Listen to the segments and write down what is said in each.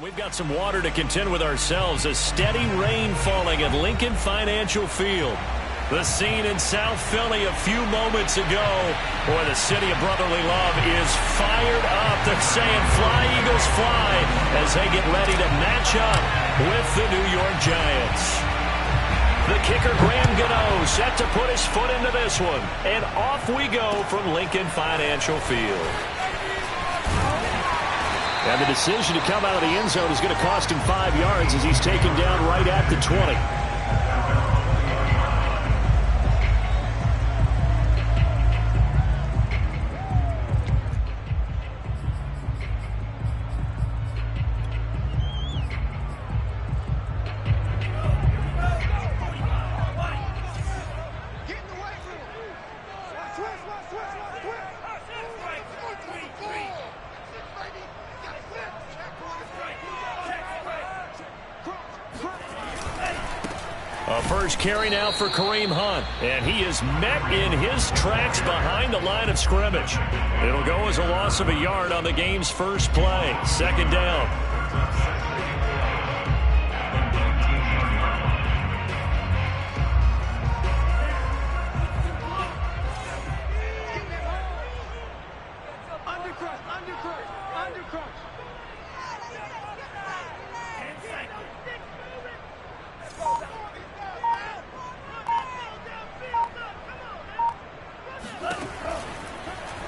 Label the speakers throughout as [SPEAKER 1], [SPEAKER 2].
[SPEAKER 1] We've got some water to contend with ourselves. A steady rain falling at Lincoln Financial Field. The scene in South Philly a few moments ago where the city of brotherly love is fired up. They're saying fly, Eagles, fly as they get ready to match up with the New York Giants. The kicker, Graham Gano, set to put his foot into this one. And off we go from Lincoln Financial Field. And the decision to come out of the end zone is going to cost him 5 yards as he's taken down right at the 20. First carry now for Kareem Hunt, and he is met in his tracks behind the line of scrimmage. It'll go as a loss of a yard on the game's first play. Second down.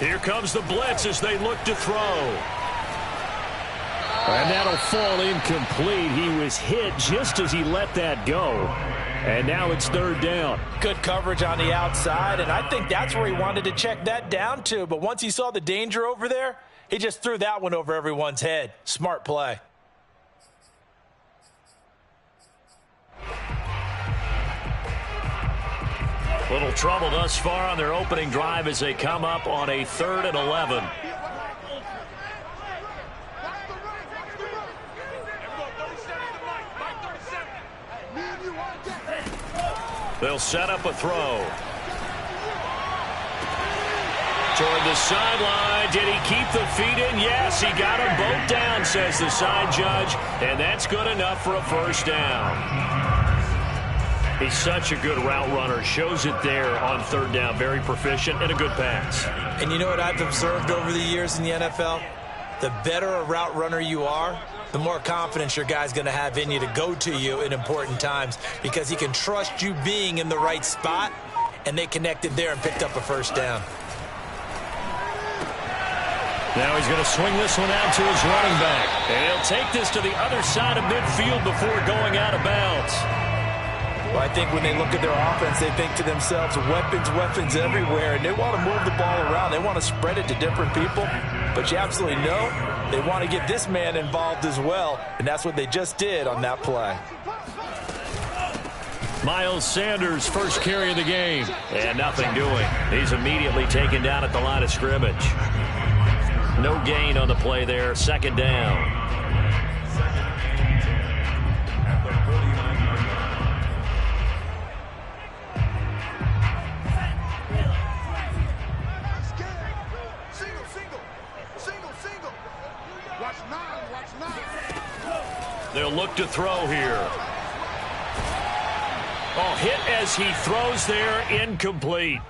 [SPEAKER 1] Here comes the blitz as they look to throw. And that'll fall incomplete. He was hit just as he let that go. And now it's third down.
[SPEAKER 2] Good coverage on the outside, and I think that's where he wanted to check that down to. But once he saw the danger over there, he just threw that one over everyone's head. Smart play.
[SPEAKER 1] Little trouble thus far on their opening drive as they come up on a 3rd and 11. They'll set up a throw. Toward the sideline. Did he keep the feet in? Yes, he got them both down, says the side judge. And that's good enough for a first down. He's such a good route runner. Shows it there on third down. Very proficient and a good pass.
[SPEAKER 2] And you know what I've observed over the years in the NFL? The better a route runner you are, the more confidence your guy's going to have in you to go to you in important times because he can trust you being in the right spot, and they connected there and picked up a first down.
[SPEAKER 1] Now he's going to swing this one out to his running back. And he'll take this to the other side of midfield before going out of bounds.
[SPEAKER 2] Well, I think when they look at their offense, they think to themselves, weapons everywhere, and they want to move the ball around. They want to spread it to different people, but you absolutely know they want to get this man involved as well, and that's what they just did on that play.
[SPEAKER 1] Miles Sanders, first carry of the game, and nothing doing. He's immediately taken down at the line of scrimmage. No gain on the play there, second down. They'll look to throw here. Oh, hit as he throws there, incomplete.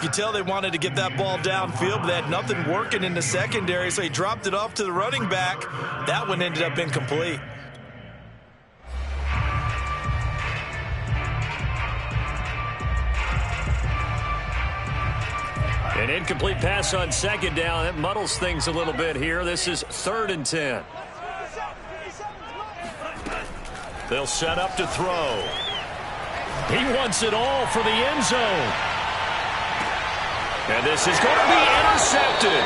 [SPEAKER 2] You tell they wanted to get that ball downfield, but they had nothing working in the secondary, so he dropped it off to the running back. That one ended up incomplete.
[SPEAKER 1] An incomplete pass on second down. That muddles things a little bit here. This is 3rd and 10. They'll set up to throw. He wants it all for the end zone. And this is going to be intercepted.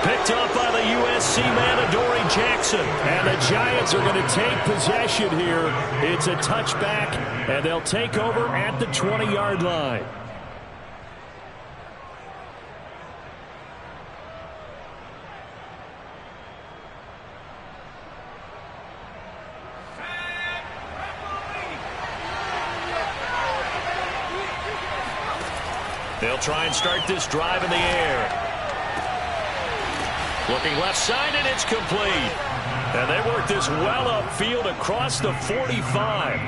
[SPEAKER 1] Picked up by the USC man, Adoree Jackson. And the Giants are going to take possession here. It's a touchback, and they'll take over at the 20-yard line. They'll try and start this drive in the air. Looking left side, and it's complete. And they work this well upfield across the 45.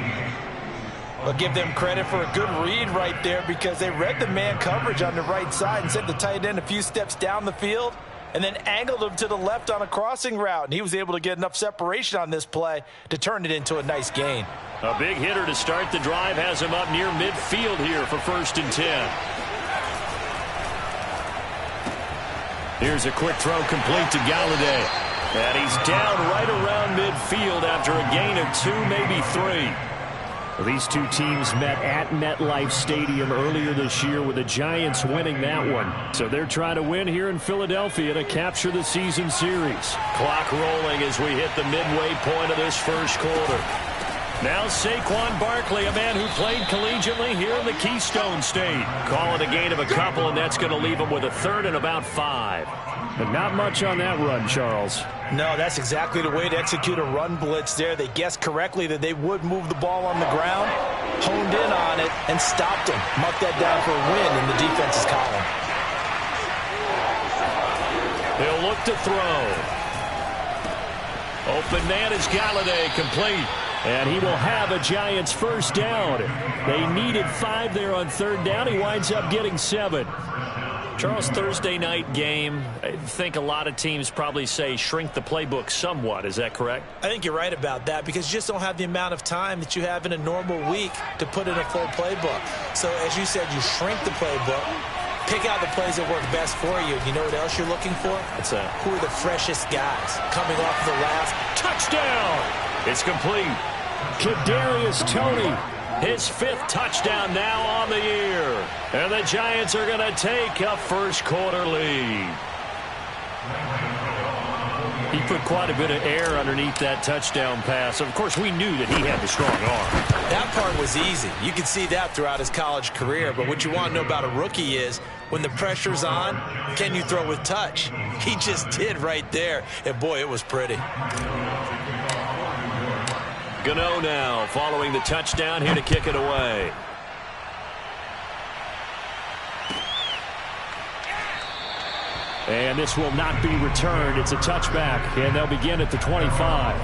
[SPEAKER 2] I'll give them credit for a good read right there because they read the man coverage on the right side and sent the tight end a few steps down the field and then angled him to the left on a crossing route. And he was able to get enough separation on this play to turn it into a nice gain.
[SPEAKER 1] A big hitter to start the drive has him up near midfield here for 1st and 10. Here's a quick throw complete to Galladay. And he's down right around midfield after a gain of 2, maybe 3. Well, these two teams met at MetLife Stadium earlier this year with the Giants winning that one. So they're trying to win here in Philadelphia to capture the season series. Clock rolling as we hit the midway point of this first quarter. Now Saquon Barkley, a man who played collegiately here in the Keystone State. Call it a gain of a couple, and that's going to leave him with a 3rd and about 5. But not much on that run, Charles.
[SPEAKER 2] No, that's exactly the way to execute a run blitz there. They guessed correctly that they would move the ball on the ground, honed in on it, and stopped him. Marked that down for a win in the defense's column.
[SPEAKER 1] He'll look to throw. Open man is Galladay, complete. And he will have a Giants first down. They needed 5 there on 3rd down. He winds up getting 7. Charles, Thursday night game, I think a lot of teams probably say shrink the playbook somewhat. Is that correct?
[SPEAKER 2] I think you're right about that because you just don't have the amount of time that you have in a normal week to put in a full playbook. So, as you said, you shrink the playbook, pick out the plays that work best for you. You know what else you're looking for?
[SPEAKER 1] What's that?
[SPEAKER 2] Who are the freshest guys coming off the last
[SPEAKER 1] touchdown? It's complete. Kadarius Toney, his 5th touchdown now on the year. And the Giants are going to take a first quarter lead. He put quite a bit of air underneath that touchdown pass. Of course, we knew that he had the strong arm.
[SPEAKER 2] That part was easy. You could see that throughout his college career. But what you want to know about a rookie is when the pressure's on, can you throw with touch? He just did right there. And, boy, it was pretty.
[SPEAKER 1] Gano now following the touchdown here to kick it away. And this will not be returned. It's a touchback, and they'll begin at the 25.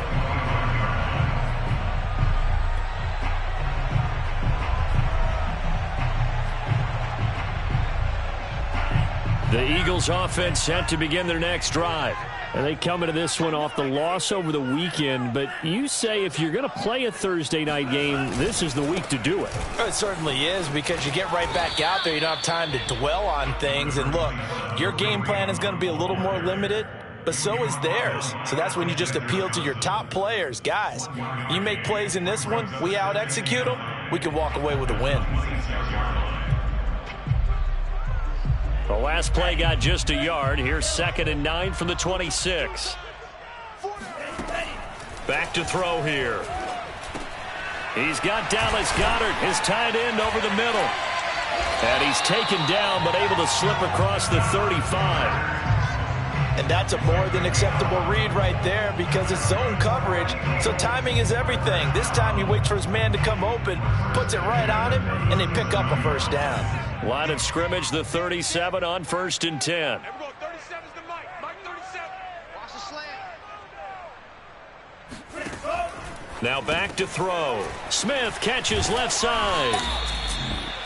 [SPEAKER 1] The Eagles offense set to begin their next drive. And they come into this one off the loss over the weekend. But you say if you're going to play a Thursday night game, this is the week to do it.
[SPEAKER 2] It certainly is because you get right back out there. You don't have time to dwell on things. And look, your game plan is going to be a little more limited, but so is theirs. So that's when you just appeal to your top players. Guys, you make plays in this one, we out-execute them, we can walk away with a win.
[SPEAKER 1] The last play got just a yard. Here's 2nd and 9 from the 26. Back to throw here. He's got Dallas Goedert, his tight end, over the middle. And he's taken down, but able to slip across the 35.
[SPEAKER 2] And that's a more than acceptable read right there because it's zone coverage, so timing is everything. This time he waits for his man to come open, puts it right on him, and they pick up a first down.
[SPEAKER 1] Line of scrimmage, the 37 on 1st and 10. Now back to throw. Smith catches left side.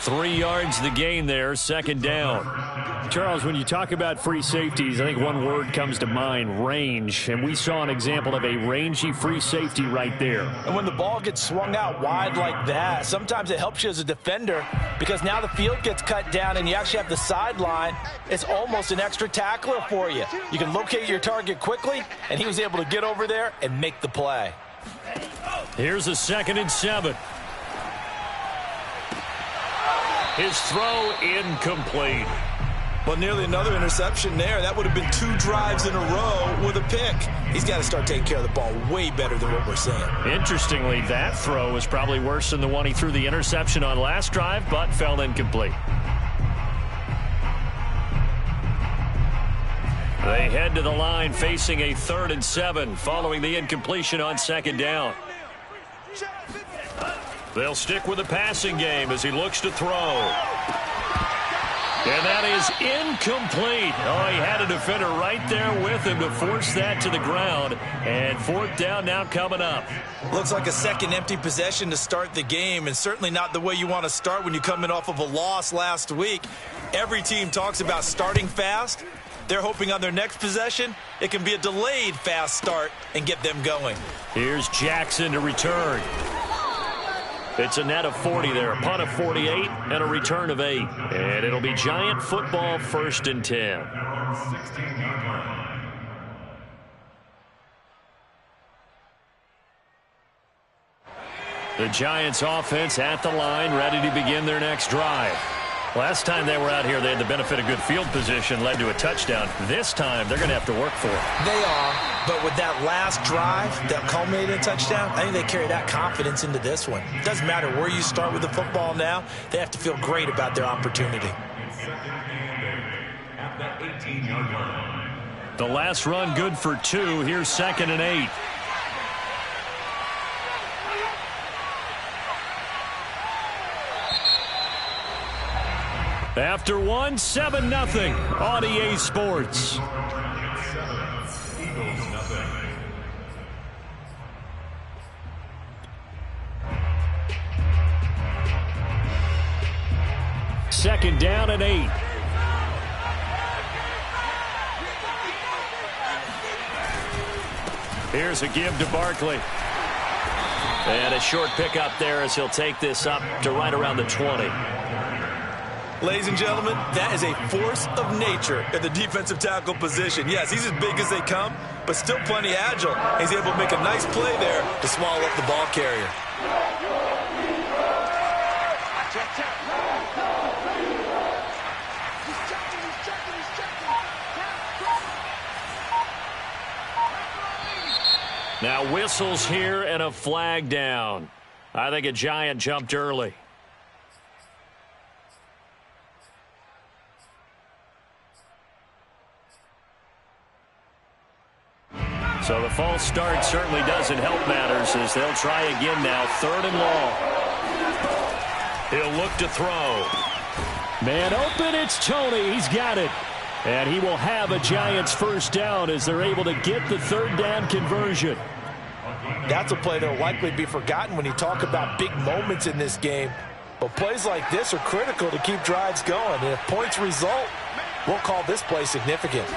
[SPEAKER 1] 3 yards the gain there, 2nd down. Charles, when you talk about free safeties, I think one word comes to mind, range. And we saw an example of a rangy free safety right there.
[SPEAKER 2] And when the ball gets swung out wide like that, sometimes it helps you as a defender because now the field gets cut down and you actually have the sideline. It's almost an extra tackler for you. You can locate your target quickly, and he was able to get over there and make the play.
[SPEAKER 1] Here's a 2nd and 7. His throw incomplete.
[SPEAKER 2] Well, nearly another interception there. That would have been 2 drives in a row with a pick. He's got to start taking care of the ball way better than what we're seeing. Interestingly,
[SPEAKER 1] that throw was probably worse than the one he threw the interception on last drive, but fell incomplete. They head to the line facing a 3rd and 7 following the incompletion on 2nd down. They'll stick with the passing game as he looks to throw. And that is incomplete. Oh, he had a defender right there with him to force that to the ground. And fourth down now coming up.
[SPEAKER 2] Looks like a second empty possession to start the game, and certainly not the way you want to start when you're coming off of a loss last week. Every team talks about starting fast. They're hoping on their next possession, it can be a delayed fast start and get them going.
[SPEAKER 1] Here's Jackson to return. It's a net of 40 there, a punt of 48, and a return of 8. And it'll be Giant football, 1st and 10. The Giants offense at the line, ready to begin their next drive. Last time they were out here, they had the benefit of good field position, led to a touchdown. This time, they're going to have to work for it.
[SPEAKER 2] They are, but with that last drive that culminated in a touchdown, I think they carry that confidence into this one. It doesn't matter where you start with the football now. They have to feel great about their opportunity.
[SPEAKER 1] The last run good for 2. Here's 2nd and 8. After 1, 7-0 on EA Sports. Second down and 8. Here's a give to Barkley. And a short pickup there as he'll take this up to right around the 20.
[SPEAKER 2] Ladies and gentlemen, that is a force of nature in the defensive tackle position. Yes, he's as big as they come, but still plenty agile. He's able to make a nice play there to swallow up the ball carrier.
[SPEAKER 1] Now whistles here and a flag down. I think a Giant jumped early. So the false start certainly doesn't help matters as they'll try again now. 3rd and long. He'll look to throw. Man open, it's Tony. He's got it. And he will have a Giants first down as they're able to get the 3rd down conversion.
[SPEAKER 2] That's a play that will likely be forgotten when you talk about big moments in this game. But plays like this are critical to keep drives going. And if points result, we'll call this play significant.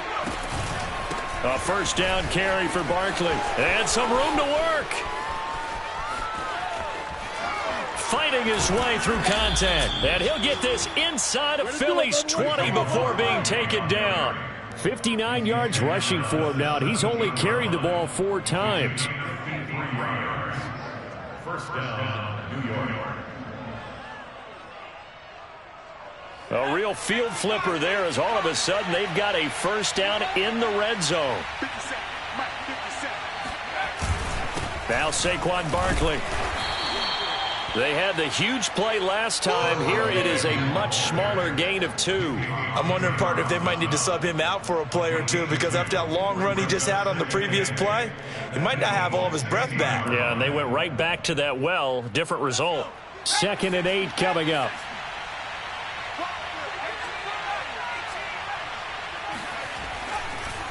[SPEAKER 1] A first down carry for Barkley. And some room to work. Fighting his way through contact. And he'll get this inside of Philly's 20 before being taken down. 59 yards rushing for him now. And he's only carried the ball 4 times. First down, New York. A real field flipper there as all of a sudden they've got a first down in the red zone. Now Saquon Barkley. They had the huge play last time. Here it is a much smaller gain of 2.
[SPEAKER 2] I'm wondering, partner, if they might need to sub him out for a play or two because after that long run he just had on the previous play, he might not have all of his breath back.
[SPEAKER 1] Yeah, and they went right back to that well. Different result. 2nd and 8 coming up.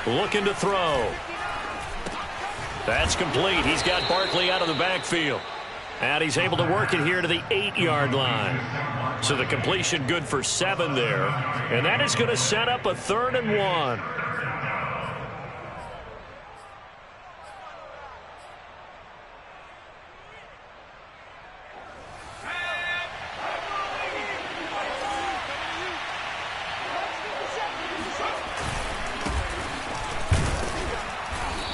[SPEAKER 1] Looking to throw. That's complete. He's got Barkley out of the backfield. And he's able to work it here to the 8-yard line. So the completion good for 7 there. And that is going to set up a 3rd and 1.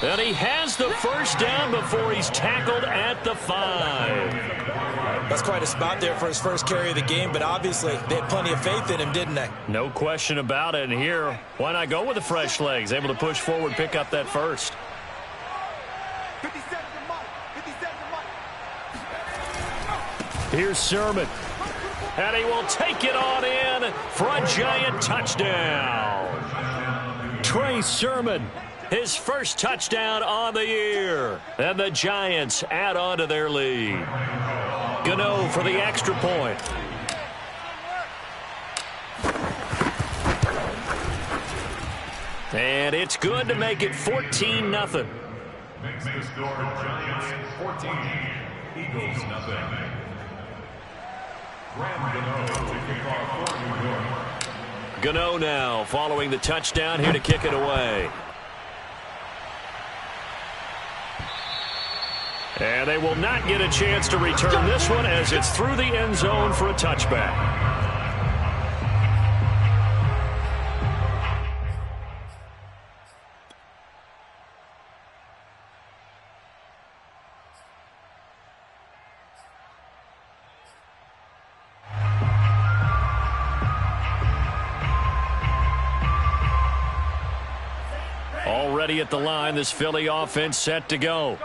[SPEAKER 1] And he has the first down before he's tackled at the 5.
[SPEAKER 2] That's quite a spot there for his first carry of the game, but obviously they had plenty of faith in him, didn't they?
[SPEAKER 1] No question about it. And here, why not go with the fresh legs? Able to push forward, pick up that first. Here's Sermon. And he will take it on in for a Giant touchdown. Trey Sermon. His first touchdown on the year. And the Giants add on to their lead. Gano for the extra point. And it's good to make it 14-0.
[SPEAKER 3] Makes the score Giants 14, Eagles nothing. Graham Gano to kick off for New York.
[SPEAKER 1] Gano now following the touchdown here to kick it away. And they will not get a chance to return this one as it's through the end zone for a touchback. Already at the line, this Philly offense set to go.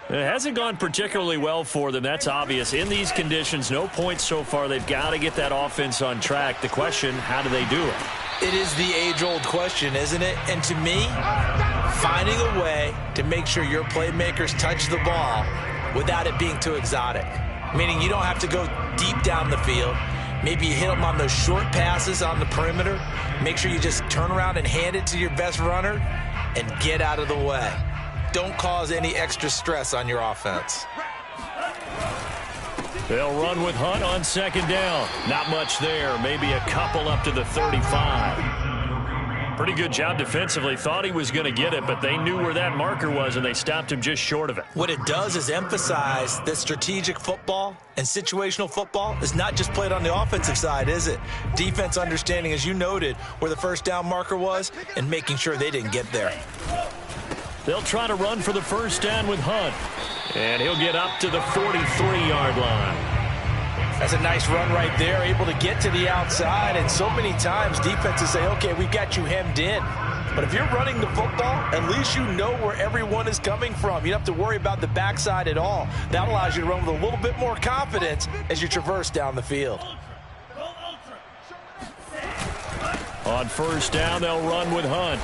[SPEAKER 1] It hasn't gone particularly well for them. That's obvious. In these conditions, no points so far. They've got to get that offense on track. The question, how do they do it?
[SPEAKER 2] It is the age-old question, isn't it? And to me, finding a way to make sure your playmakers touch the ball without it being too exotic. Meaning you don't have to go deep down the field. Maybe you hit them on those short passes on the perimeter. Make sure you just turn around and hand it to your best runner and get out of the way. Don't cause any extra stress on your offense.
[SPEAKER 1] They'll run with Hunt on second down. Not much there. Maybe a couple up to the 35. Pretty good job defensively. Thought he was going to get it, but they knew where that marker was, and they stopped him just short of it.
[SPEAKER 2] What it does is emphasize that strategic football and situational football is not just played on the offensive side, is it? Defense understanding, as you noted, where the first down marker was and making sure they didn't get there.
[SPEAKER 1] They'll try to run for the first down with Hunt. And he'll get up to the 43-yard line.
[SPEAKER 2] That's a nice run right there, able to get to the outside. And so many times defenses say, okay, we've got you hemmed in. But if you're running the football, at least you know where everyone is coming from. You don't have to worry about the backside at all. That allows you to run with a little bit more confidence as you traverse down the field.
[SPEAKER 1] On first down, they'll run with Hunt.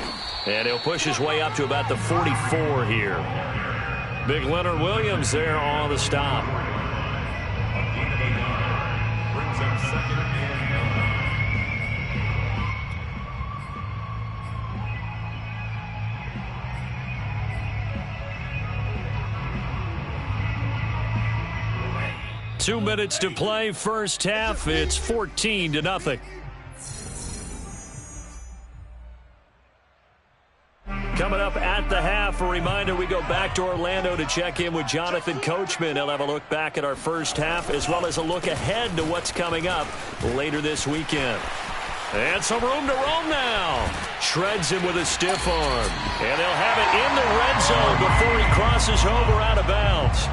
[SPEAKER 1] And he'll push his way up to about the 44 here. Big Leonard Williams there on the stop.
[SPEAKER 3] Brings up second and
[SPEAKER 1] 9. 2 minutes to play, first half. It's 14-0. Coming up at the half, a reminder, we go back to Orlando to check in with Jonathan Coachman. He'll have a look back at our first half as well as a look ahead to what's coming up later this weekend. And some room to roam now. Shreds him with a stiff arm. And they'll have it in the red zone before he crosses over out of bounds.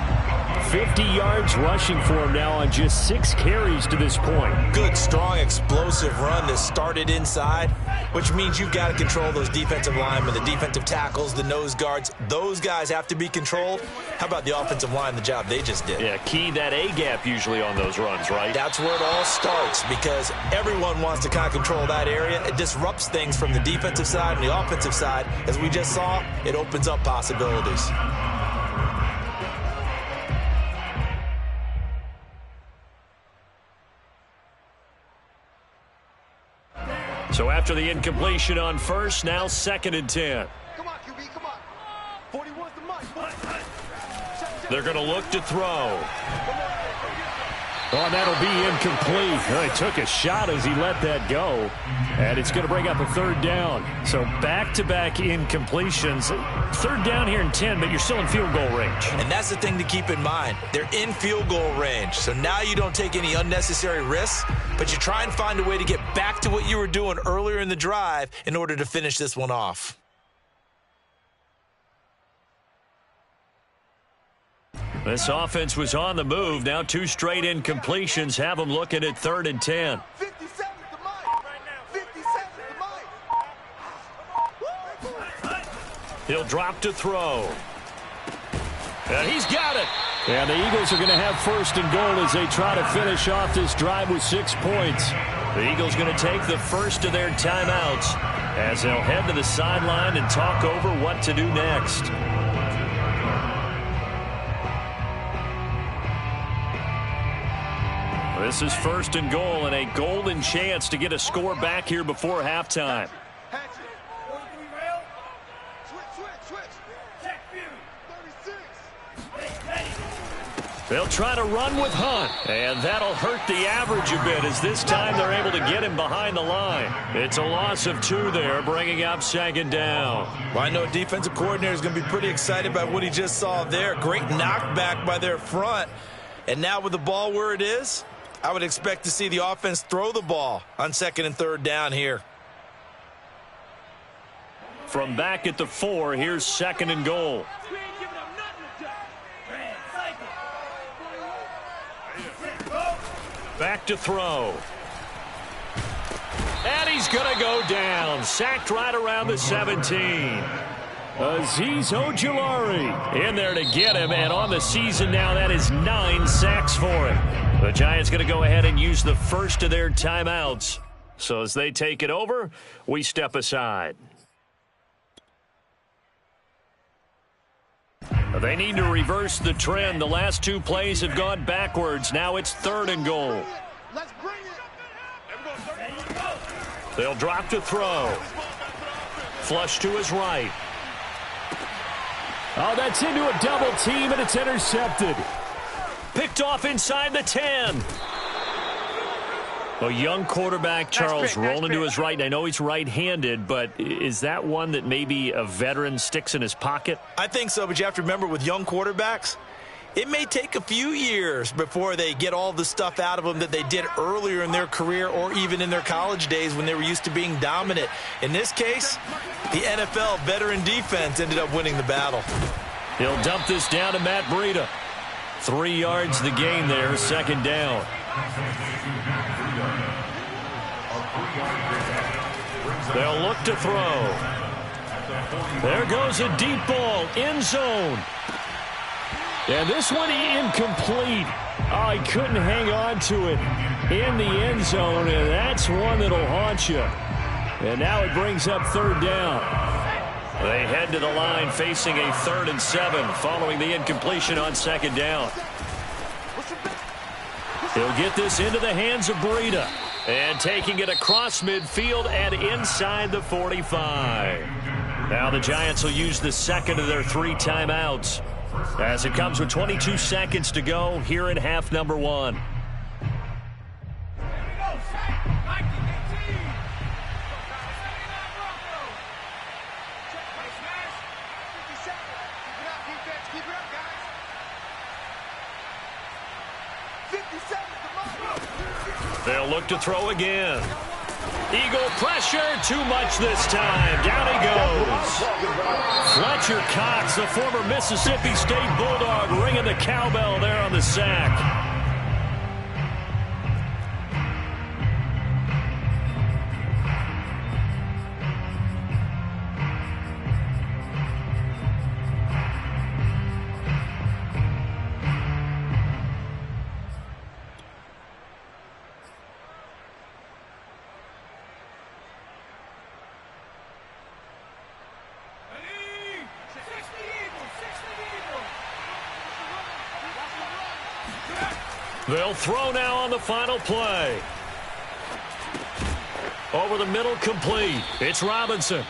[SPEAKER 1] 50 yards rushing for him now on just 6 carries to this point.
[SPEAKER 2] Good, strong, explosive run that started inside, which means you've got to control those defensive linemen, the defensive tackles, the nose guards. Those guys have to be controlled. How about the offensive line, the job they just did?
[SPEAKER 1] Yeah, key that A-gap usually on those runs, right?
[SPEAKER 2] That's where it all starts because everyone wants to kind of control that area. It disrupts things from the defensive side and the offensive side. As we just saw, it opens up possibilities.
[SPEAKER 1] So after the incompletion on first, now second and 10.
[SPEAKER 4] Come on, QB, come on. 41's the mark.
[SPEAKER 1] They're going to look to throw. Oh, and that'll be incomplete. He took a shot as he let that go. And it's going to bring up a third down. So back-to-back incompletions. Third down here in 10, but you're still in field goal range.
[SPEAKER 2] And that's the thing to keep in mind. They're in field goal range. So now you don't take any unnecessary risks, but you try and find a way to get back to what you were doing earlier in the drive in order to finish this one off.
[SPEAKER 1] This offense was on the move. Now 2 straight incompletions have them looking at 3rd and 10.
[SPEAKER 4] 57's the mark right now. 57's the mark.
[SPEAKER 1] He'll drop to throw. And he's got it. And the Eagles are going to have first and goal as they try to finish off this drive with 6 points. The Eagles going to take the first of their timeouts as they'll head to the sideline and talk over what to do next. This is first and goal and a golden chance to get a score back here before halftime. They'll try to run with Hunt, and that'll hurt the average a bit as this time they're able to get him behind the line. It's a loss of 2 there, bringing up 2nd down.
[SPEAKER 2] Well, I know defensive coordinator is going to be pretty excited by what he just saw there. Great knockback by their front. And now with the ball where it is, I would expect to see the offense throw the ball on 2nd and 3rd down here.
[SPEAKER 1] From back at the 4, here's 2nd and goal. Back to throw. And he's going to go down. Sacked right around the 17. Azeez Ojulari in there to get him. And on the season now, that is 9 sacks for him. The Giants going to go ahead and use the first of their timeouts. So as they take it over, we step aside. They need to reverse the trend. The last 2 plays have gone backwards. Now it's 3rd and goal.
[SPEAKER 4] Let's bring it.
[SPEAKER 1] They'll drop to throw. Flush to his right. Oh, that's into a double team, and it's intercepted. Picked off inside the 10. A young quarterback, Charles, rolling to his right. And I know he's right-handed, but is that one that maybe a veteran sticks in his pocket?
[SPEAKER 2] I think so, but you have to remember with young quarterbacks, it may take a few years before they get all the stuff out of them that they did earlier in their career or even in their college days when they were used to being dominant. In this case, the NFL veteran defense ended up winning the battle.
[SPEAKER 1] He'll dump this down to Matt Breida. 3 yards the gain there, 2nd down. They'll look to throw. There goes a deep ball, end zone. And this one incomplete. Oh, he couldn't hang on to it in the end zone, and that's one that'll haunt you. And now it brings up 3rd down. They head to the line facing a 3rd and 7 following the incompletion on 2nd down. He'll get this into the hands of Breida. And taking it across midfield and inside the 45. Now the Giants will use the 2nd of their 3 timeouts as it comes with 22 seconds to go here in half number 1. They'll look to throw again. Eagle pressure, too much this time. Down he goes. Fletcher Cox, the former Mississippi State Bulldog, ringing the cowbell there on the sack. They'll throw now on the final play. Over the middle, complete. It's Robinson.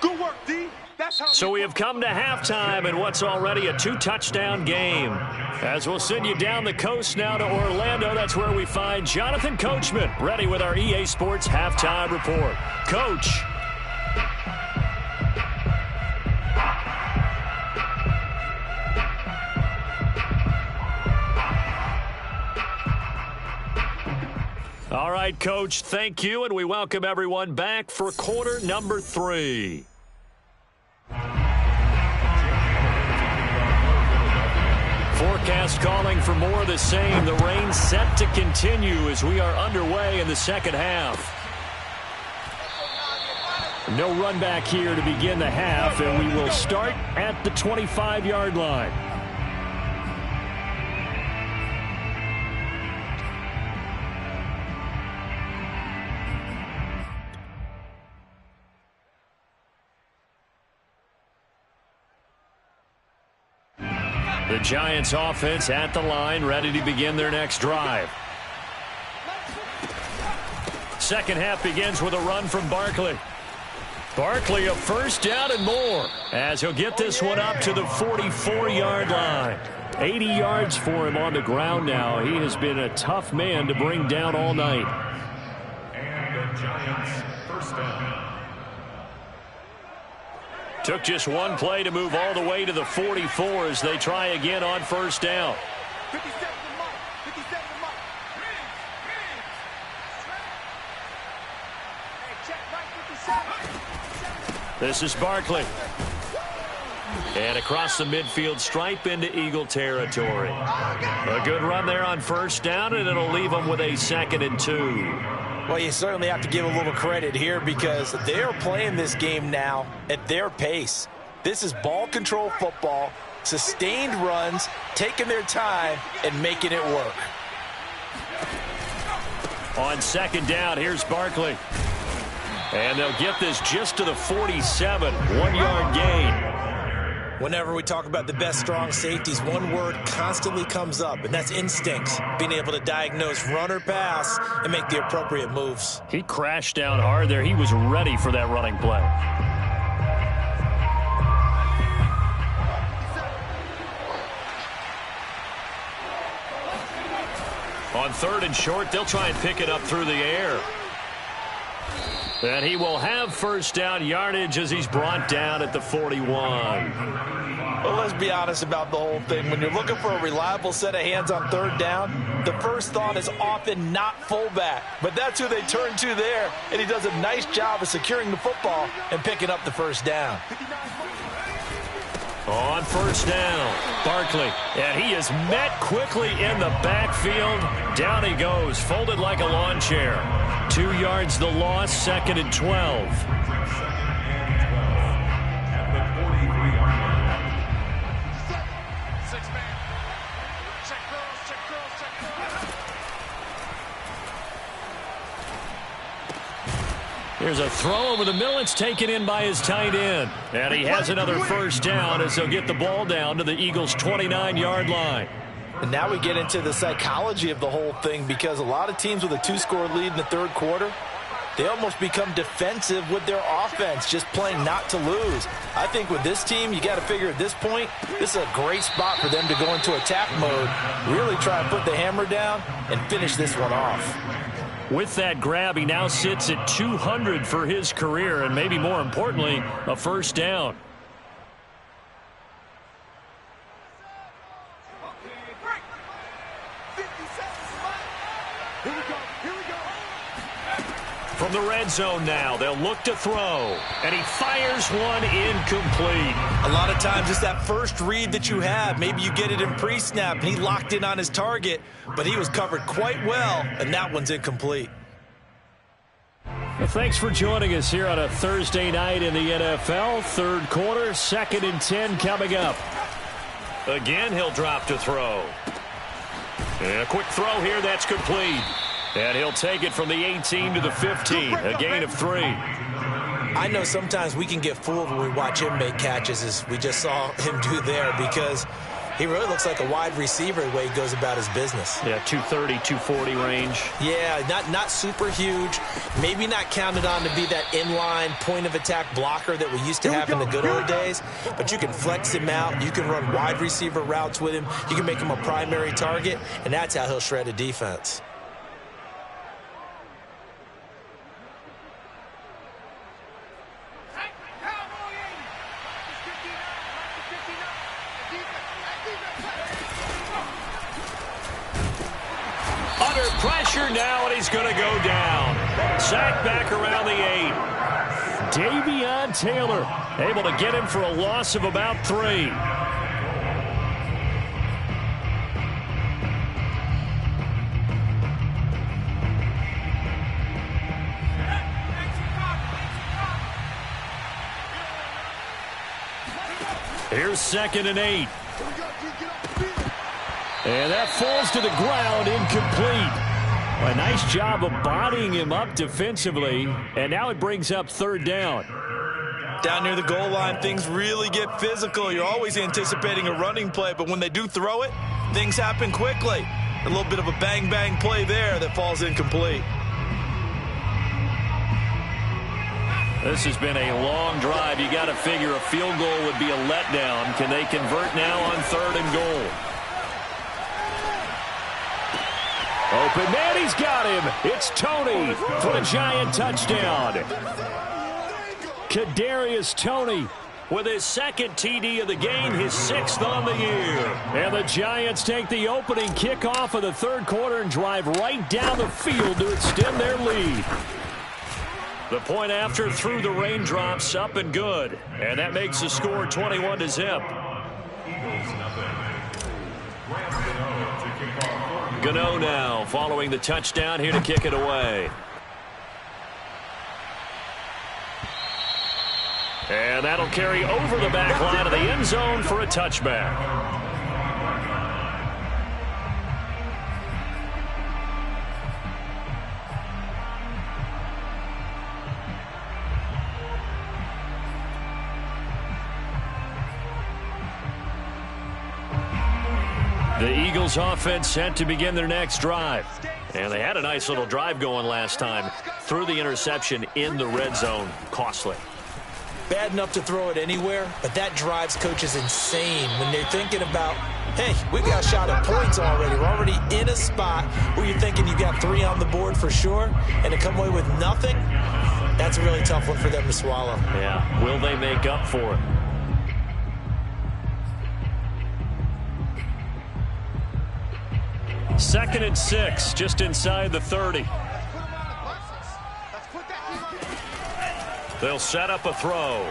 [SPEAKER 4] Good work, D. That's how.
[SPEAKER 1] So we have come to halftime in what's already a 2-touchdown game. As we'll send you down the coast now to Orlando, that's where we find Jonathan Coachman ready with our EA Sports Halftime Report. Coach. All right, Coach, thank you, and we welcome everyone back for quarter number 3. Forecast calling for more of the same. The rain set to continue as we are underway in the second half. No run back here to begin the half, and we will start at the 25-yard line. The Giants offense at the line, ready to begin their next drive. Second half begins with a run from Barkley. Barkley a first down and more as he'll get this one up to the 44-yard line. 80 yards for him on the ground now. He has been a tough man to bring down all night.
[SPEAKER 3] And the Giants first down.
[SPEAKER 1] Took just one play to move all the way to the 44 as they try again on first down.
[SPEAKER 4] 57 Mike. 57 Mike. Hey, check right 57.
[SPEAKER 1] This is Barkley. And across the midfield stripe into Eagle territory. A good run there on first down, and it'll leave them with a 2nd and 2.
[SPEAKER 2] Well, you certainly have to give a little credit here because they're playing this game now at their pace. This is ball control football, sustained runs, taking their time, and making it work.
[SPEAKER 1] On 2nd down, here's Barkley. And they'll get this just to the 47, 1-yard gain.
[SPEAKER 2] Whenever we talk about the best strong safeties, one word constantly comes up, and that's instincts. Being able to diagnose run or pass and make the appropriate moves.
[SPEAKER 1] He crashed down hard there. He was ready for that running play. On 3rd and short, they'll try and pick it up through the air. And he will have first down yardage as he's brought down at the 41.
[SPEAKER 2] Well, let's be honest about the whole thing. When you're looking for a reliable set of hands on 3rd down, the first thought is often not fullback. But that's who they turn to there, and he does a nice job of securing the football and picking up the first down.
[SPEAKER 1] On first down, Barkley, and he is met quickly in the backfield. Down he goes, folded like a lawn chair. 2 yards the loss, 2nd and 12. Here's a throw over the middle. It's taken in by his tight end. And he has another first down as they'll get the ball down to the Eagles' 29-yard line.
[SPEAKER 2] And now we get into the psychology of the whole thing because a lot of teams with a 2-score lead in the 3rd quarter, they almost become defensive with their offense, just playing not to lose. I think with this team, you got to figure at this point, this is a great spot for them to go into attack mode, really try and put the hammer down and finish this one off.
[SPEAKER 1] With that grab, he now sits at 200 for his career, and maybe more importantly, a first down. From the red zone now, they'll look to throw, and he fires one incomplete.
[SPEAKER 2] A lot of times it's that first read that you have. Maybe you get it in pre-snap, and he locked in on his target, but he was covered quite well, and that one's incomplete.
[SPEAKER 1] Well, thanks for joining us here on a Thursday night in the NFL. 3rd quarter, 2nd and 10 coming up. Again, he'll drop to throw. And a quick throw here, that's complete. And he'll take it from the 18 to the 15, a gain of 3.
[SPEAKER 2] I know sometimes we can get fooled when we watch him make catches, as we just saw him do there, because he really looks like a wide receiver the way he goes about his business.
[SPEAKER 1] Yeah, 230, 240 range.
[SPEAKER 2] Yeah, not super huge. Maybe not counted on to be that inline point-of-attack blocker that we used to have in the good old days, but you can flex him out. You can run wide receiver routes with him. You can make him a primary target, and that's how he'll shred a defense.
[SPEAKER 1] Under pressure now, and he's going to go down. Sacked back around the 8. Davion Taylor able to get him for a loss of about 3. Here's 2nd and 8. And that falls to the ground, incomplete. A nice job of bodying him up defensively, and now it brings up 3rd down.
[SPEAKER 2] Down near the goal line, things really get physical. You're always anticipating a running play, but when they do throw it, things happen quickly. A little bit of a bang-bang play there that falls incomplete.
[SPEAKER 1] This has been a long drive. You got to figure a field goal would be a letdown. Can they convert now on 3rd and goal? Open man, he's got him. It's Toney for the Giant touchdown. Kadarius Toney with his second TD of the game, his 6th on the year. And the Giants take the opening kickoff of the third quarter and drive right down the field to extend their lead. The point after through the raindrops, up and good. And that makes the score 21-0. Gano now following the touchdown here to kick it away. And that'll carry over the back line of the end zone for a touchback. The Eagles offense set to begin their next drive. And they had a nice little drive going last time. Threw the interception in the red zone. Costly.
[SPEAKER 2] Bad enough to throw it anywhere, but that drives coaches insane when they're thinking about, hey, we got a shot at points already. We're already in a spot where you're thinking you got 3 on the board for sure, and to come away with nothing, that's a really tough one for them to swallow.
[SPEAKER 1] Yeah, will they make up for it? Second and 6, just inside the 30. They'll set up a throw.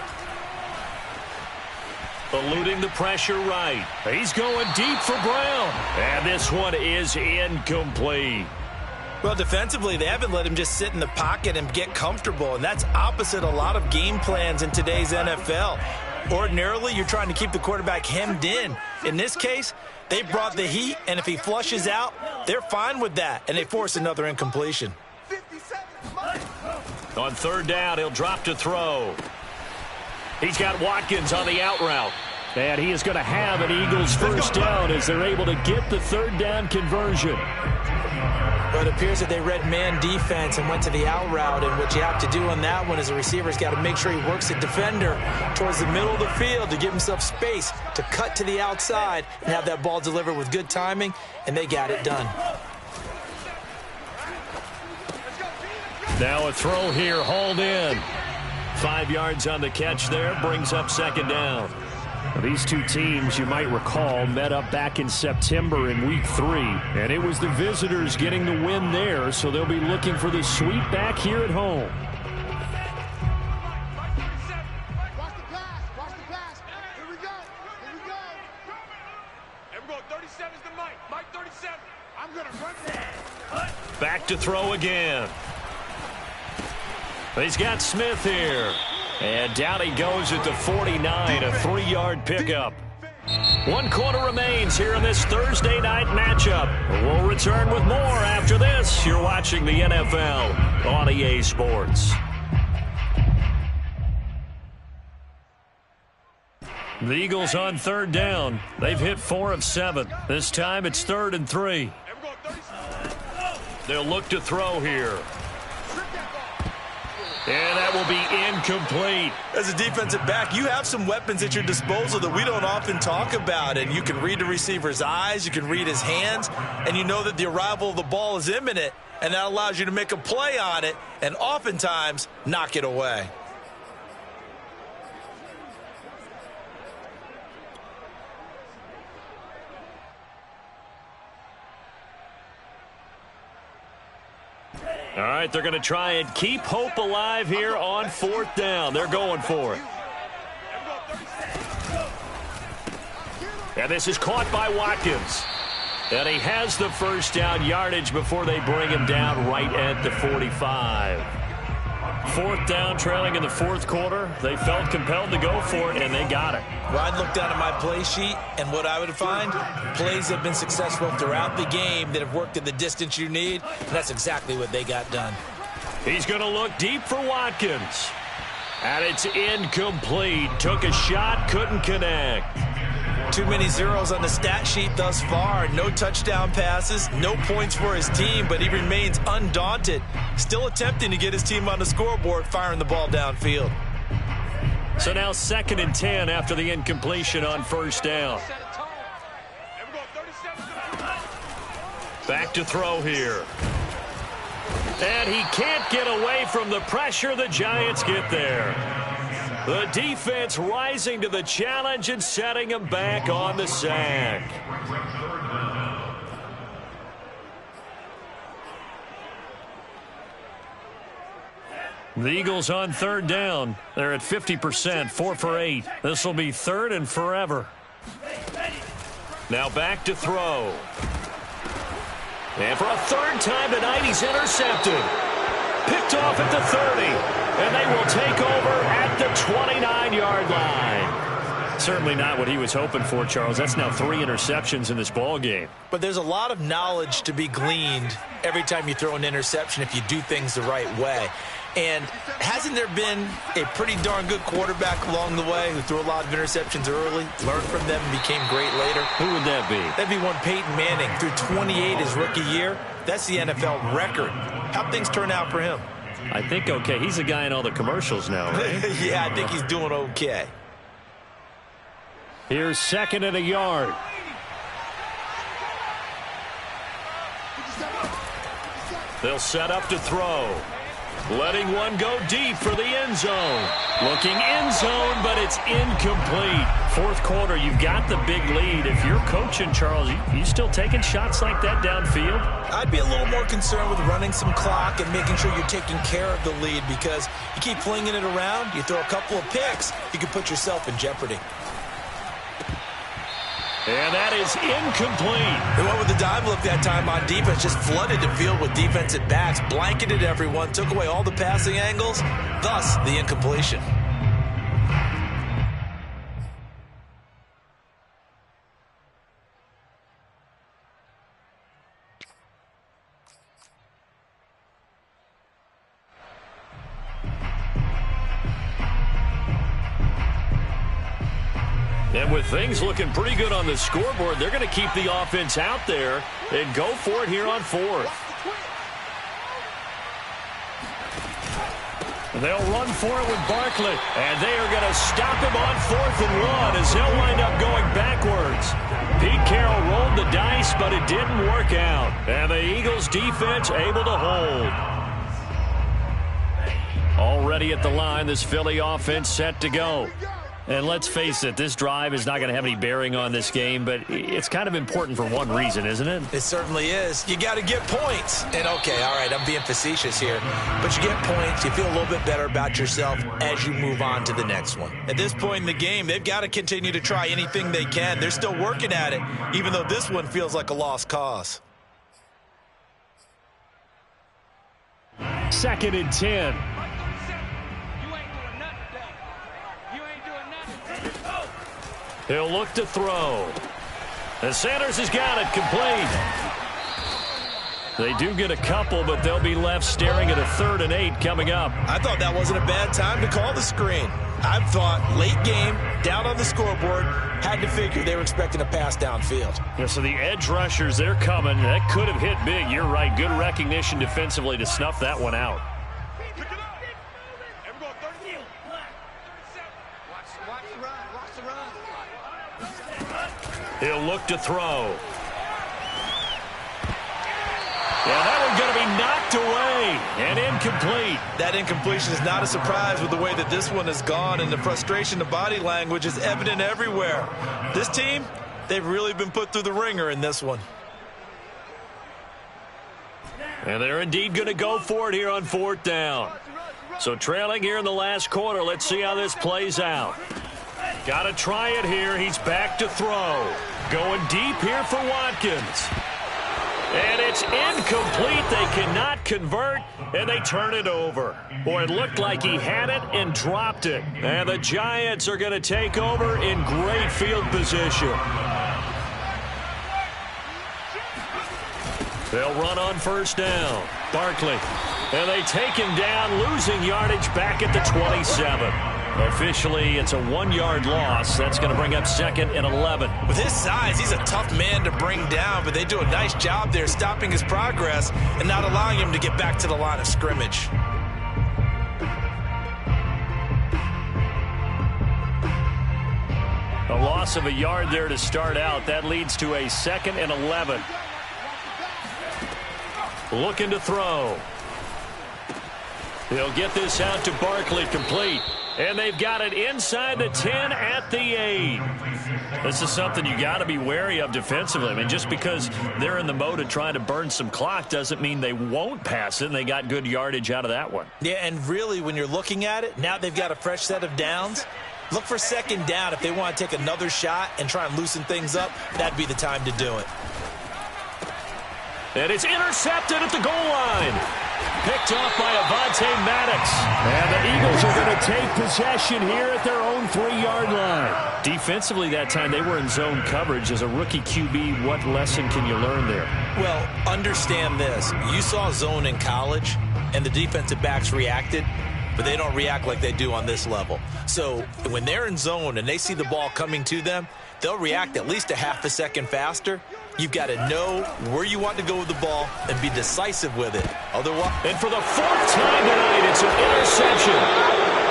[SPEAKER 1] Eluding the pressure right. He's going deep for Brown. And this one is incomplete.
[SPEAKER 2] Well, defensively, they haven't let him just sit in the pocket and get comfortable, and that's opposite a lot of game plans in today's NFL. Ordinarily, you're trying to keep the quarterback hemmed in. In this case, they brought the heat, and if he flushes out, they're fine with that, and they force another incompletion.
[SPEAKER 1] On third down, he'll drop to throw. He's got Watkins on the out route. And he is going to have an Eagles first down as they're able to get the third down conversion.
[SPEAKER 2] But it appears that they read man defense and went to the out route. And what you have to do on that one is the receiver's got to make sure he works the defender towards the middle of the field to give himself space to cut to the outside and have that ball delivered with good timing. And they got it done.
[SPEAKER 1] Now a throw here, hauled in. 5 yards on the catch there, brings up second down. Now, these two teams, you might recall, met up back in September in Week 3. And it was the visitors getting the win there, so they'll be looking for the sweep back here at home.
[SPEAKER 4] Watch the pass. Watch the pass. Here we go. Here we go. And we're going 37 is the Mike. Mike 37. I'm going to run that.
[SPEAKER 1] Back to throw again. He's got Smith here. And down he goes at the 49, a 3-yard pickup. 1 quarter remains here in this Thursday night matchup. We'll return with more after this. You're watching the NFL on EA Sports. The Eagles on third down. They've hit 4 of 7. This time it's 3rd and 3. They'll look to throw here. And that will be incomplete.
[SPEAKER 2] As a defensive back, you have some weapons at your disposal that we don't often talk about. And you can read the receiver's eyes, you can read his hands, and you know that the arrival of the ball is imminent. And that allows you to make a play on it and oftentimes knock it away.
[SPEAKER 1] All right, they're going to try and keep hope alive here on 4th down. They're going for it. And this is caught by Watkins. And he has the first down yardage before they bring him down right at the 45. 4th down, trailing in the 4th quarter. They felt compelled to go for it, and they got it.
[SPEAKER 2] Well, I'd look down at my play sheet, and what I would find, plays have been successful throughout the game that have worked at the distance you need, and that's exactly what they got done.
[SPEAKER 1] He's going to look deep for Watkins. And it's incomplete. Took a shot, couldn't connect.
[SPEAKER 2] Too many zeros on the stat sheet thus far. No touchdown passes, no points for his team, but he remains undaunted. Still attempting to get his team on the scoreboard, firing the ball downfield.
[SPEAKER 1] So now 2nd and 10 after the incompletion on first down. Back to throw here. And he can't get away from the pressure. The Giants get there. The defense rising to the challenge and setting him back on the sack. The Eagles on third down. They're at 50%, 4 for 8. This will be third and forever. Now back to throw. And for a third time tonight, he's intercepted. Picked off at the 30. And they will take over at the 29-yard line. Certainly not what he was hoping for, Charles. That's now 3 interceptions in this ball game.
[SPEAKER 2] But there's a lot of knowledge to be gleaned every time you throw an interception if you do things the right way. And hasn't there been a pretty darn good quarterback along the way who threw a lot of interceptions early, learned from them, and became great later?
[SPEAKER 1] Who would that be?
[SPEAKER 2] That'd be one Peyton Manning. Threw 28 his rookie year. That's the NFL record. How'd things turn out for him?
[SPEAKER 1] I think okay. He's a guy in all the commercials now, right?
[SPEAKER 2] Yeah, I think he's doing okay.
[SPEAKER 1] Here's second and a yard. They'll set up to throw. Letting one go deep for the end zone. Looking end zone, but it's incomplete. Fourth quarter, you've got the big lead. If you're coaching, Charles, you still taking shots like that downfield?
[SPEAKER 2] I'd be a little more concerned with running some clock and making sure you're taking care of the lead, because you keep flinging it around, you throw a couple of picks, you can put yourself in jeopardy.
[SPEAKER 1] And that is incomplete.
[SPEAKER 2] They went with the dive look that time on defense, just flooded the field with defensive backs, blanketed everyone, took away all the passing angles, thus the incompletion.
[SPEAKER 1] And with things looking pretty good on the scoreboard, they're going to keep the offense out there and go for it here on fourth. They'll run for it with Barkley. And they are going to stop him on 4th and 1 as he'll wind up going backwards. Pete Carroll rolled the dice, but it didn't work out. And the Eagles defense able to hold. Already at the line, this Philly offense set to go. And let's face it, this drive is not going to have any bearing on this game, but it's kind of important for one reason, isn't it?
[SPEAKER 2] It certainly is. You got to get points. And, okay, all right, I'm being facetious here. But you get points, you feel a little bit better about yourself as you move on to the next one. At this point in the game, they've got to continue to try anything they can. They're still working at it, even though this one feels like a lost cause.
[SPEAKER 1] 2nd and 10. He'll look to throw. And Sanders has got it complete. They do get a couple, but they'll be left staring at a 3rd and 8 coming up.
[SPEAKER 2] I thought that wasn't a bad time to call the screen. I thought late game, down on the scoreboard, had to figure they were expecting a pass downfield.
[SPEAKER 1] Yeah, so the edge rushers, they're coming. That could have hit big. You're right. Good recognition defensively to snuff that one out. He'll look to throw. Yeah, that one's going to be knocked away and incomplete.
[SPEAKER 2] That incompletion is not a surprise with the way that this one has gone, and the frustration, the body language is evident everywhere. This team, they've really been put through the ringer in this one.
[SPEAKER 1] And they're indeed going to go for it here on 4th down. So trailing here in the last quarter, let's see how this plays out. Got to try it here. He's back to throw. Going deep here for Watkins. And it's incomplete. They cannot convert, and they turn it over. Boy, it looked like he had it and dropped it. And the Giants are going to take over in great field position. They'll run on 1st down. Barkley. And they take him down, losing yardage back at the 27. Officially, it's a 1-yard loss. That's going to bring up 2nd and 11.
[SPEAKER 2] With his size, he's a tough man to bring down, but they do a nice job there stopping his progress and not allowing him to get back to the line of scrimmage.
[SPEAKER 1] A loss of a yard there to start out. That leads to a 2nd and 11. looking to throw. He'll get this out to Barkley, complete. And they've got it inside the 10 at the 8. This is something you got to be wary of defensively. I mean, just because they're in the mode of trying to burn some clock doesn't mean they won't pass it, and they got good yardage out of that one.
[SPEAKER 2] Yeah, and really, when you're looking at it, now they've got a fresh set of downs. Look for second down. If they want to take another shot and try and loosen things up, that'd be the time to do it.
[SPEAKER 1] And it's intercepted at the goal line. Picked off by Avonte Maddox. And the Eagles are going to take possession here at their own 3-yard line. Defensively that time, they were in zone coverage. As a rookie QB, what lesson can you learn there?
[SPEAKER 2] Well, understand this. You saw zone in college, and the defensive backs reacted, but they don't react like they do on this level. So when they're in zone and they see the ball coming to them, they'll react at least a half a second faster. You've got to know where you want to go with the ball and be decisive with it. Otherwise,
[SPEAKER 1] and for the 4th time tonight, it's an interception.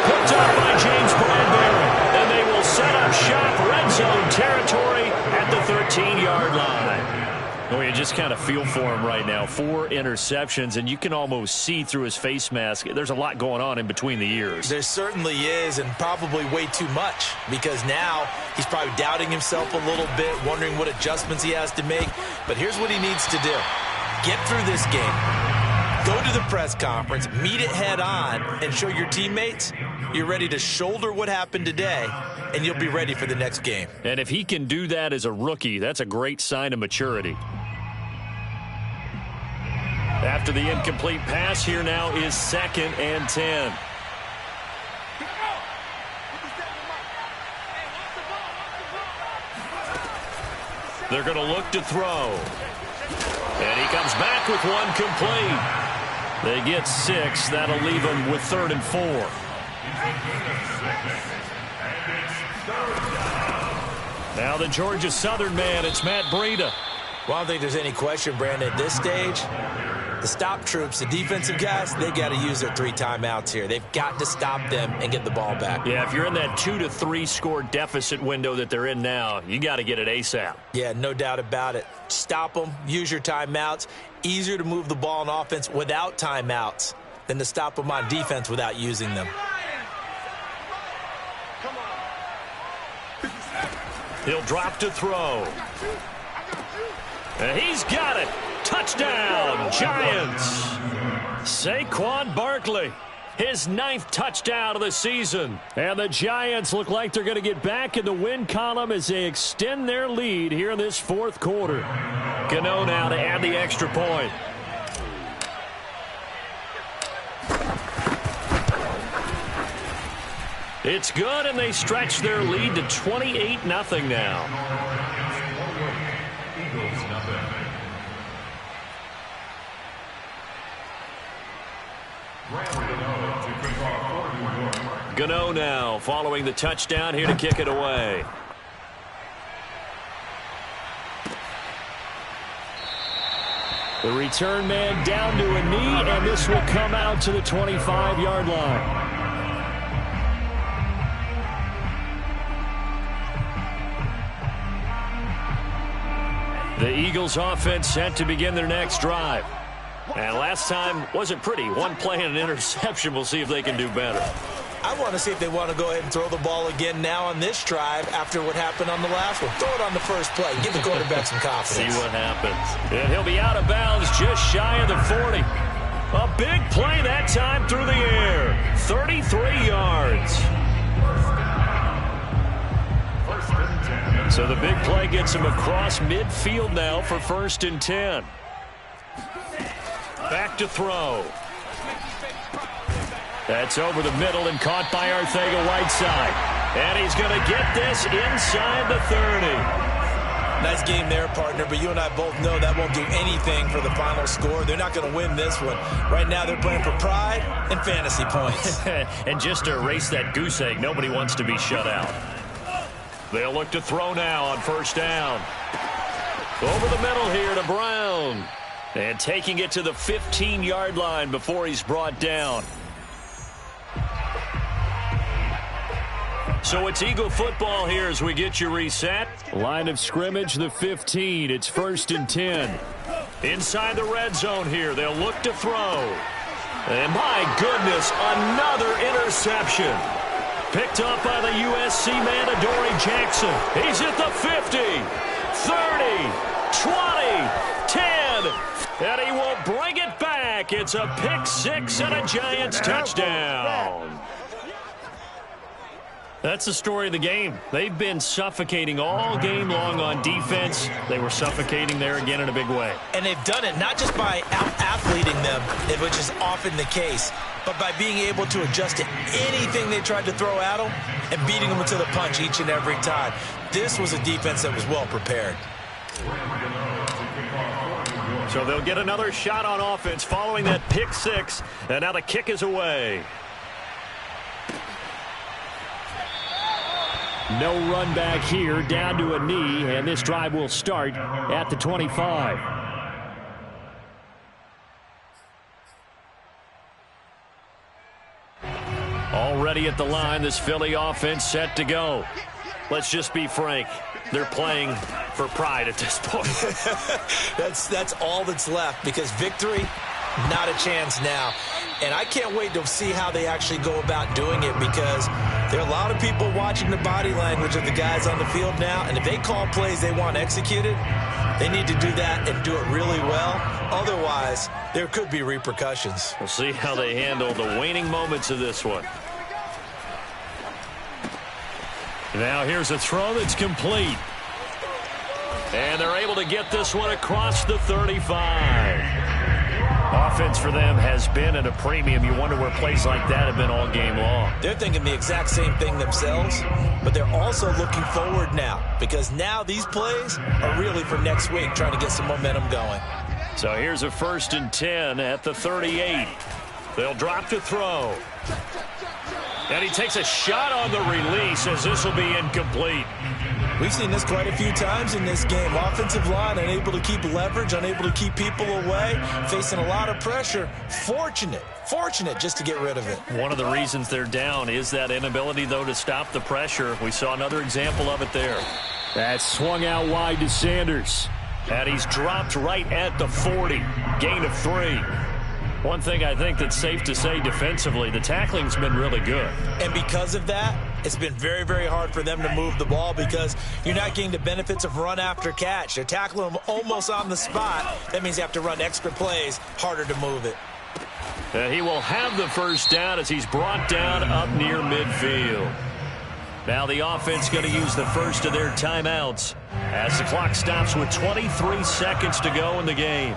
[SPEAKER 1] Picked up by James Bradbury. And they will set up shop red zone territory at the 13-yard line. Well, you just kind of feel for him right now. 4 interceptions, and you can almost see through his face mask. There's a lot going on in between the ears.
[SPEAKER 2] There certainly is, and probably way too much, because now he's probably doubting himself a little bit, wondering what adjustments he has to make. But here's what he needs to do. Get through this game. Go to the press conference, meet it head on, and show your teammates you're ready to shoulder what happened today, and you'll be ready for the next game.
[SPEAKER 1] And if he can do that as a rookie, that's a great sign of maturity. After the incomplete pass, here now is 2nd and 10. They're going to look to throw. And he comes back with one complete. They get 6. That'll leave them with 3rd and 4. Now the Georgia Southern man, it's Matt Breida.
[SPEAKER 2] Well, I don't think there's any question, Brandon, at this stage. The stop troops, the defensive guys, they got to use their 3 timeouts here. They've got to stop them and get the ball back.
[SPEAKER 1] Yeah, if you're in that 2 to 3 score deficit window that they're in now, you got to get it ASAP.
[SPEAKER 2] Yeah, no doubt about it. Stop them, use your timeouts. Easier to move the ball on offense without timeouts than to stop them on defense without using them.
[SPEAKER 1] He'll drop to throw. And he's got it. Touchdown, Giants. Saquon Barkley, his 9th touchdown of the season. And the Giants look like they're going to get back in the win column as they extend their lead here in this 4th quarter. Gano now to add the extra point. It's good, and they stretch their lead to 28-0 now. Gano now following the touchdown here to kick it away. The return man down to a knee, and this will come out to the 25-yard line. The Eagles offense set to begin their next drive. And last time wasn't pretty. One play and an interception. We'll see if they can do better.
[SPEAKER 2] I want to see if they want to go ahead and throw the ball again now on this drive after what happened on the last one. Throw it on the first play. Give the quarterback some confidence.
[SPEAKER 1] See what happens. And he'll be out of bounds just shy of the 40. A big play that time through the air. 33 yards. So the big play gets him across midfield now for 1st and 10. Back to throw. That's over the middle and caught by Arcega-Whiteside. And he's going to get this inside the 30.
[SPEAKER 2] Nice game there, partner, but you and I both know that won't do anything for the final score. They're not going to win this one. Right now they're playing for pride and fantasy points.
[SPEAKER 1] And just to erase that goose egg, nobody wants to be shut out. They'll look to throw now on 1st down. Over the middle here to Brown. And taking it to the 15-yard line before he's brought down. So it's Eagle football here as we get you reset. Line of scrimmage, the 15. It's 1st and 10. Inside the red zone here, they'll look to throw. And my goodness, another interception. Picked up by the USC man, Adoree Jackson. He's at the 50, 30, 20, 10, and he will bring it back. It's a pick six and a Giants touchdown. That's the story of the game. They've been suffocating all game long on defense. They were suffocating there again in a big way.
[SPEAKER 2] And they've done it not just by out-athleting them, which is often the case, but by being able to adjust to anything they tried to throw at them and beating them to the punch each and every time. This was a defense that was well prepared.
[SPEAKER 1] So they'll get another shot on offense following that pick six, and now the kick is away. No run back here, down to a knee, and this drive will start at the 25. Already at the line, this Philly offense set to go. Let's just be frank. They're playing for pride at this point.
[SPEAKER 2] That's all that's left, because victory, not a chance now. And I can't wait to see how they actually go about doing it, because there are a lot of people watching the body language of the guys on the field now, and if they call plays they want executed, they need to do that and do it really well. Otherwise, there could be repercussions.
[SPEAKER 1] We'll see how they handle the waning moments of this one. Now here's a throw that's complete. And they're able to get this one across the 35. Offense for them has been at a premium. You wonder where plays like that have been all game long.
[SPEAKER 2] They're thinking the exact same thing themselves, but they're also looking forward now, because now these plays are really for next week, trying to get some momentum going.
[SPEAKER 1] So here's a 1st and 10 at the 38. They'll drop to throw. And he takes a shot on the release, as this will be incomplete.
[SPEAKER 2] We've seen this quite a few times in this game. Offensive line unable to keep leverage, unable to keep people away, facing a lot of pressure. Fortunate just to get rid of it.
[SPEAKER 1] One of the reasons they're down is that inability, though, to stop the pressure. We saw another example of it there. That swung out wide to Sanders. And he's dropped right at the 40. Gain of 3. One thing I think that's safe to say defensively, the tackling's been really good.
[SPEAKER 2] And because of that, it's been very, very hard for them to move the ball, because you're not getting the benefits of run after catch. They're tackling them almost on the spot. That means you have to run extra plays, harder to move it.
[SPEAKER 1] And he will have the first down as he's brought down up near midfield. Now the offense going to use the first of their timeouts as the clock stops with 23 seconds to go in the game.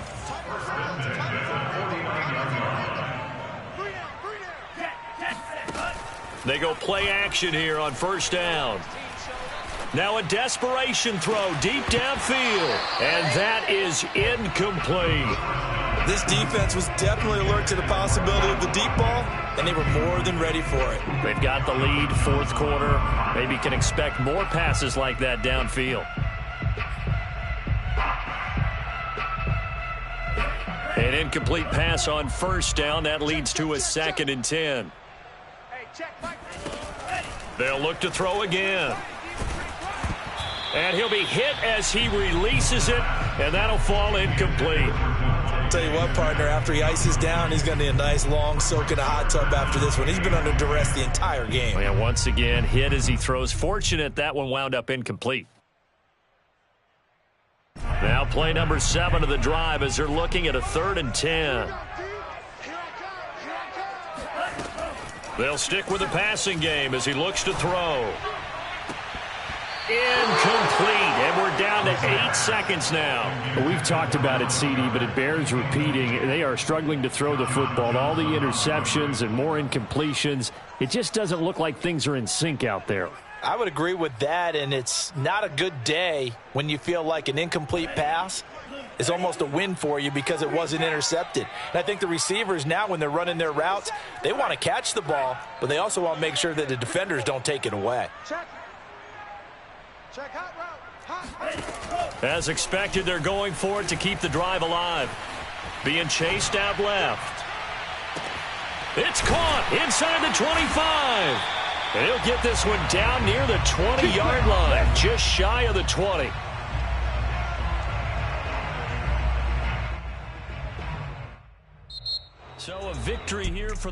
[SPEAKER 1] They go play action here on 1st down. Now a desperation throw deep downfield. And that is incomplete.
[SPEAKER 2] This defense was definitely alert to the possibility of the deep ball, and they were more than ready for it.
[SPEAKER 1] They've got the lead, 4th quarter. Maybe can expect more passes like that downfield. An incomplete pass on 1st down. That leads to a 2nd and 10. They'll look to throw again. And he'll be hit as he releases it, and that'll fall incomplete.
[SPEAKER 2] Tell you what, partner, after he ices down, he's going to need a nice long soak in a hot tub after this one. He's been under duress the entire game.
[SPEAKER 1] And once again, hit as he throws. Fortunate that one wound up incomplete. Now play number 7 of the drive as they're looking at a 3rd and 10. They'll stick with the passing game as he looks to throw. Incomplete, and we're down to 8 seconds now.
[SPEAKER 5] We've talked about it, CD, but it bears repeating. They are struggling to throw the football. All the interceptions and more incompletions. It just doesn't look like things are in sync out there.
[SPEAKER 2] I would agree with that, and it's not a good day when you feel like an incomplete pass is almost a win for you because it wasn't intercepted. And I think the receivers now, when they're running their routes, they want to catch the ball, but they also want to make sure that the defenders don't take it away.
[SPEAKER 4] Check hot route.
[SPEAKER 1] As expected, they're going for it to keep the drive alive. Being chased out left. It's caught inside the 25. And he'll get this one down near the 20-yard line, just shy of the 20. So a victory here for the